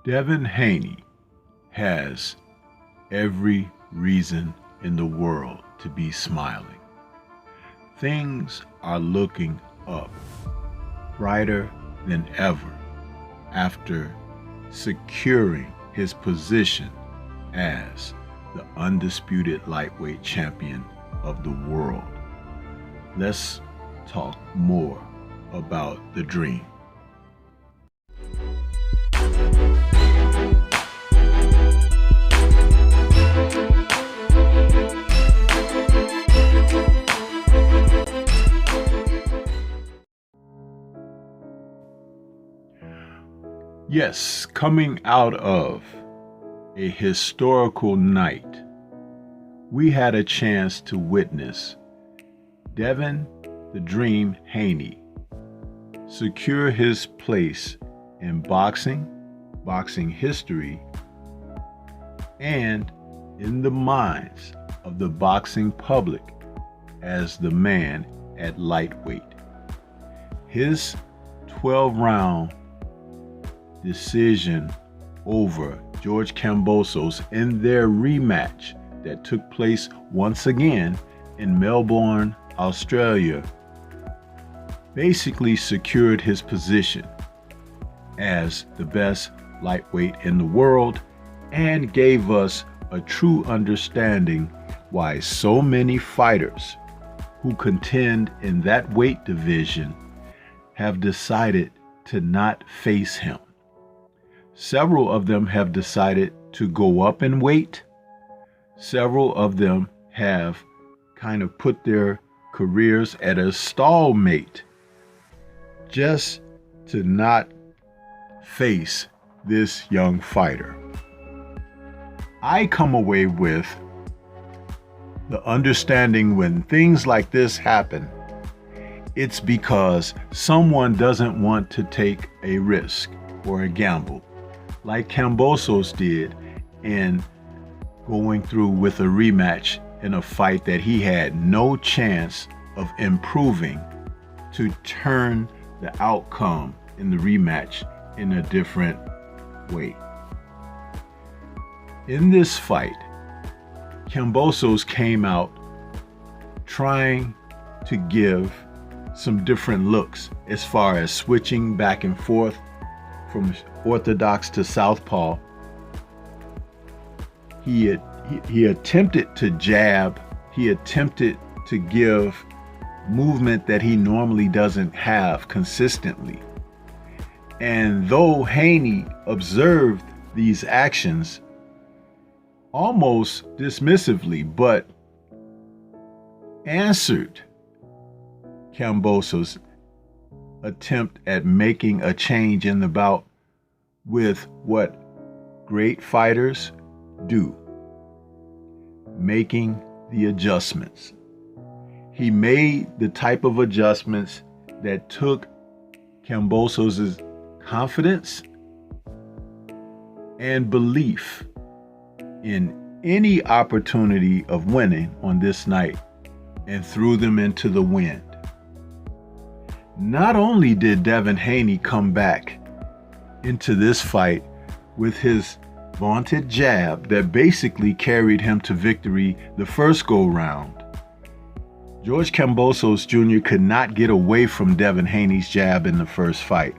Devin Haney has every reason in the world to be smiling. Things are looking up, brighter than ever, after securing his position as the undisputed lightweight champion of the world. Let's talk more about the dream. Yes, coming out of a historical night, we had a chance to witness Devin "The Dream" Haney secure his place in boxing history, and in the minds of the boxing public as the man at lightweight. His 12-round decision over George Kambosos in their rematch that took place once again in Melbourne, Australia, basically secured his position as the best lightweight in the world and gave us a true understanding why so many fighters who contend in that weight division have decided to not face him. Several of them have decided to go up in weight. Several of them have kind of put their careers at a stalemate just to not face this young fighter. I come away with the understanding when things like this happen, it's because someone doesn't want to take a risk or a gamble, like Kambosos did in going through with a rematch in a fight that he had no chance of improving, to turn the outcome in the rematch in a different way. In this fight, Kambosos came out trying to give some different looks as far as switching back and forth from orthodox to southpaw. He attempted to jab. He attempted to give movement that he normally doesn't have consistently. And though Haney observed these actions almost dismissively, but answered Kambosos' attempt at making a change in the bout with what great fighters do, making the adjustments. He made the type of adjustments that took Kambosos' confidence and belief in any opportunity of winning on this night and threw them into the wind. Not only did Devin Haney come back into this fight with his vaunted jab that basically carried him to victory the first go-round, George Kambosos Jr. could not get away from Devin Haney's jab in the first fight.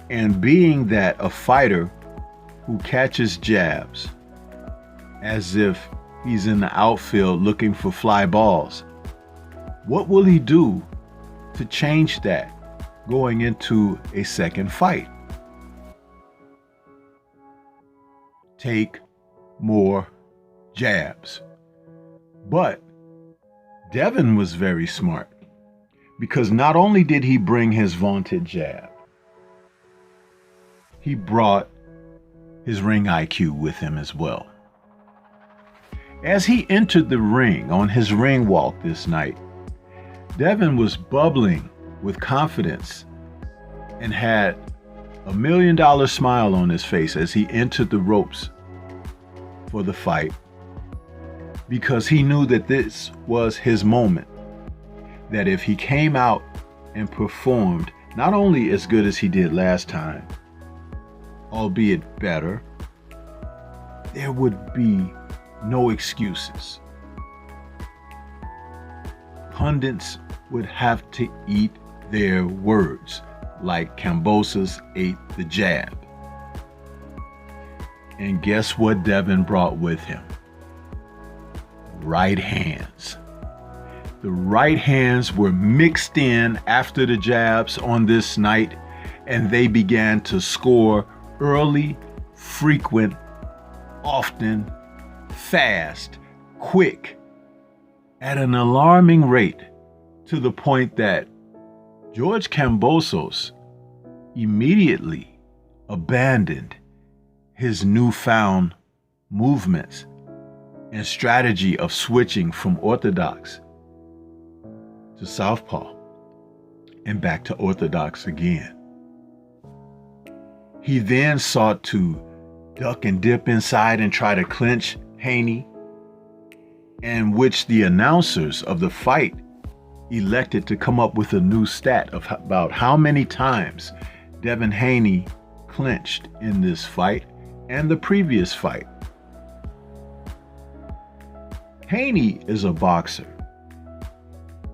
And being that a fighter who catches jabs as if he's in the outfield looking for fly balls, what will he do to change that going into a second fight? Take more jabs. But Devin was very smart, because not only did he bring his vaunted jab, he brought his ring IQ with him as well. As he entered the ring on his ring walk this night, Devin was bubbling with confidence and had $1 million smile on his face as he entered the ropes for the fight, because he knew that this was his moment, that if he came out and performed not only as good as he did last time, albeit better, there would be no excuses. Pundits would have to eat their words, like Kambosos ate the jab. And guess what Devin brought with him? Right hands. The right hands were mixed in after the jabs on this night, and they began to score early, frequent, often, fast, quick, at an alarming rate, to the point that George Kambosos immediately abandoned his newfound movements and strategy of switching from orthodox to southpaw and back to orthodox again. He then sought to duck and dip inside and try to clinch Haney, in which the announcers of the fight elected to come up with a new stat of about how many times Devin Haney clinched in this fight and the previous fight. Haney is a boxer.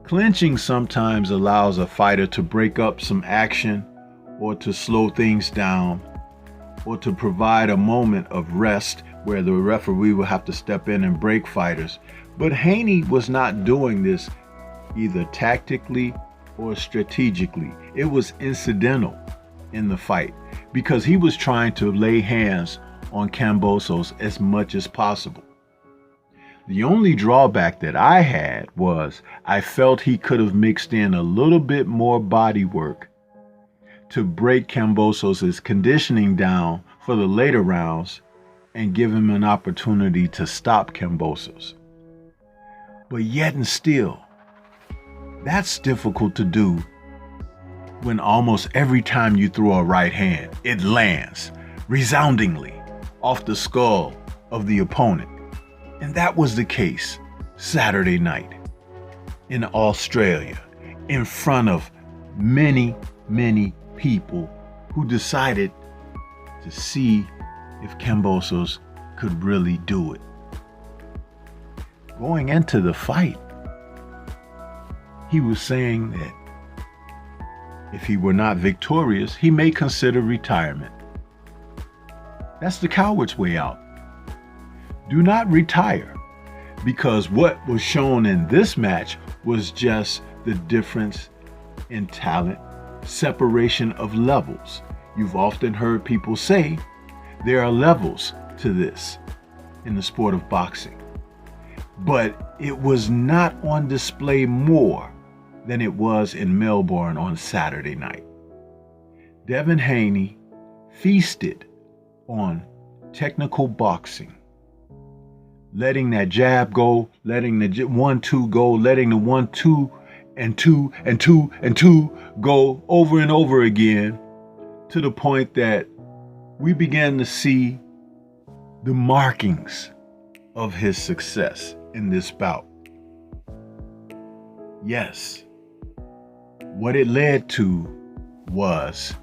Clinching sometimes allows a fighter to break up some action or to slow things down or to provide a moment of rest where the referee will have to step in and break fighters. But Haney was not doing this either tactically or strategically. It was incidental in the fight because he was trying to lay hands on Kambosos as much as possible. The only drawback that I had was I felt he could have mixed in a little bit more body work to break Kambosos' conditioning down for the later rounds and give him an opportunity to stop Kambosos. But yet and still, that's difficult to do when almost every time you throw a right hand, it lands resoundingly off the skull of the opponent. And that was the case Saturday night in Australia, in front of many, many people who decided to see if Kambosos could really do it. Going into the fight, he was saying that if he were not victorious, he may consider retirement. That's the coward's way out. Do not retire, because what was shown in this match was just the difference in talent, separation of levels. You've often heard people say there are levels to this in the sport of boxing, but it was not on display more than it was in Melbourne on Saturday night. Devin Haney feasted on technical boxing, letting that jab go, letting the 1-2 go, letting the 1-2 and 2 and 2 and 2 go over and over again, to the point that we began to see the markings of his success in this bout. Yes, what it led to was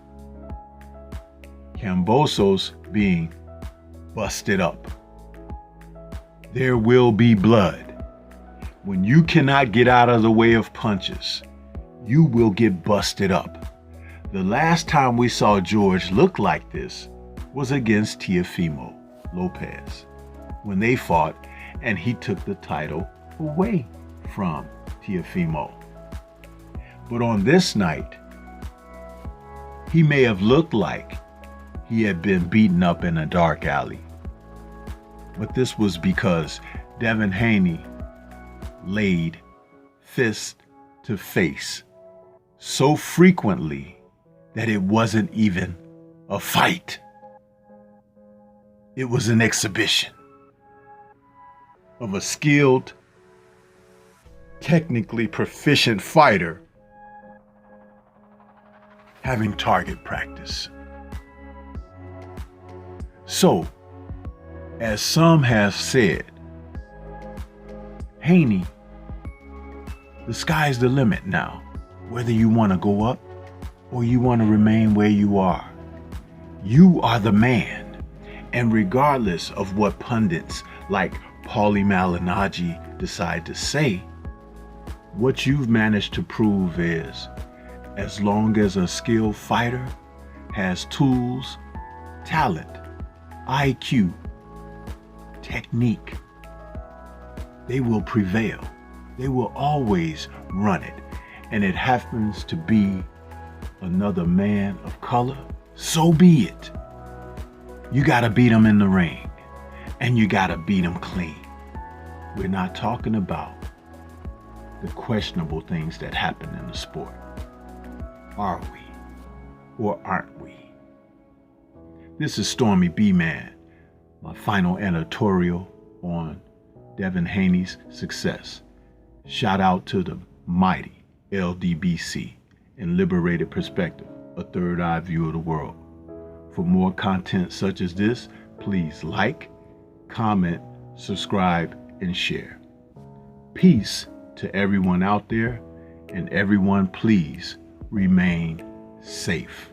Kambosos being busted up. There will be blood. When you cannot get out of the way of punches, you will get busted up. The last time we saw George look like this was against Teofimo Lopez, when they fought and he took the title away from Teofimo. But on this night, he may have looked like he had been beaten up in a dark alley. But this was because Devin Haney laid fist to face so frequently that it wasn't even a fight. It was an exhibition of a skilled, technically proficient fighter having target practice. So, as some have said, Haney, the sky's the limit now. Whether you want to go up or you want to remain where you are, You are the man. And regardless of what pundits like Paulie Malignaggi decide to say, what you've managed to prove is, as long as a skilled fighter has tools, talent, IQ, technique, they will prevail. They will always run it. And it happens to be another man of color, so be it. You gotta beat him in the ring, and you gotta beat him clean. We're not talking about the questionable things that happen in the sport. Are we, or aren't we? This is Stormy B-Man, my final editorial on Devin Haney's success. Shout out to the mighty LDBC and Liberated Perspective, a third eye view of the world. For more content such as this, please like, comment, subscribe, and share. Peace to everyone out there, and everyone please remain safe.